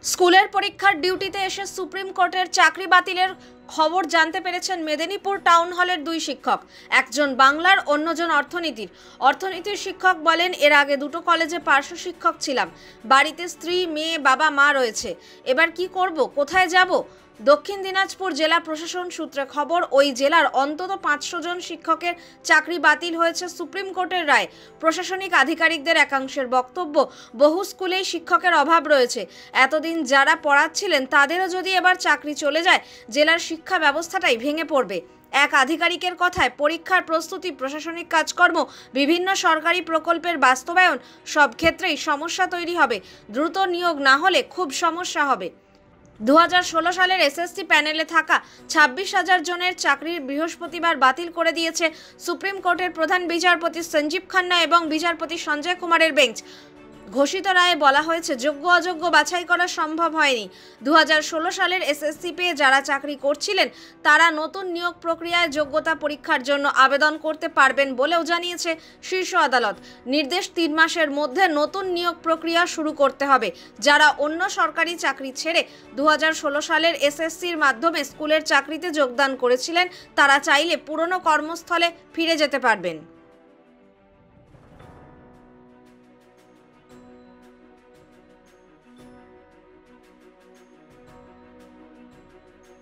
স্কুলের পরীক্ষার ডিউটিতে এসে সুপ্রিম কোর্টের চাকরি বাতিলের খবর জানতে পেরেছেন মেদিনীপুর টাউন হলের দুই শিক্ষক, একজন বাংলার, অন্যজন অর্থনীতির শিক্ষক বলেন, এর আগে দুটো কলেজে পার্শ্ব শিক্ষক ছিলাম। বাড়িতে স্ত্রী, মেয়ে, বাবা, মা রয়েছে। এবার কি করব, কোথায় যাব? দক্ষিণ দিনাজপুর জেলা প্রশাসন সূত্রে খবর, ওই জেলার অন্তত 500 জন শিক্ষকের চাকরি বাতিল হয়েছে সুপ্রিম কোর্টের রায়। প্রশাসনিক আধিকারিকদের একাংশের বক্তব্য, বহু স্কুলেই শিক্ষকের অভাব রয়েছে। এতদিন যারা পড়াচ্ছিলেন তাদেরও যদি এবার চাকরি চলে যায়, জেলার শিক্ষা ব্যবস্থাটাই ভেঙে পড়বে। এক আধিকারিকের কথায়, পরীক্ষার প্রস্তুতি, প্রশাসনিক কাজকর্ম, বিভিন্ন সরকারি প্রকল্পের বাস্তবায়ন, সব ক্ষেত্রেই সমস্যা তৈরি হবে। দ্রুত নিয়োগ না হলে খুব সমস্যা হবে। 2016 সালের এসএসসি প্যানেলে থাকা 26,000 জনের চাকরি বৃহস্পতিবার বাতিল করে দিয়েছে সুপ্রিম কোর্টের প্রধান বিচারপতি সঞ্জীব খান্না এবং বিচারপতি সঞ্জয় কুমারের বেঞ্চ। ঘোষিত রায়ে বলা হয়েছে, যোগ্য অযোগ্য বাছাই করা সম্ভব হয়নি। 2016 সালের এসএসসি পেয়ে যারা চাকরি করছিলেন তারা নতুন নিয়োগ প্রক্রিয়ায় যোগ্যতা পরীক্ষার জন্য আবেদন করতে পারবেন বলেও জানিয়েছে শীর্ষ আদালত। নির্দেশ, 3 মাসের মধ্যে নতুন নিয়োগ প্রক্রিয়া শুরু করতে হবে। যারা অন্য সরকারি চাকরি ছেড়ে 2016 সালের এসএসসির মাধ্যমে স্কুলের চাকরিতে যোগদান করেছিলেন তারা চাইলে পুরনো কর্মস্থলে ফিরে যেতে পারবেন।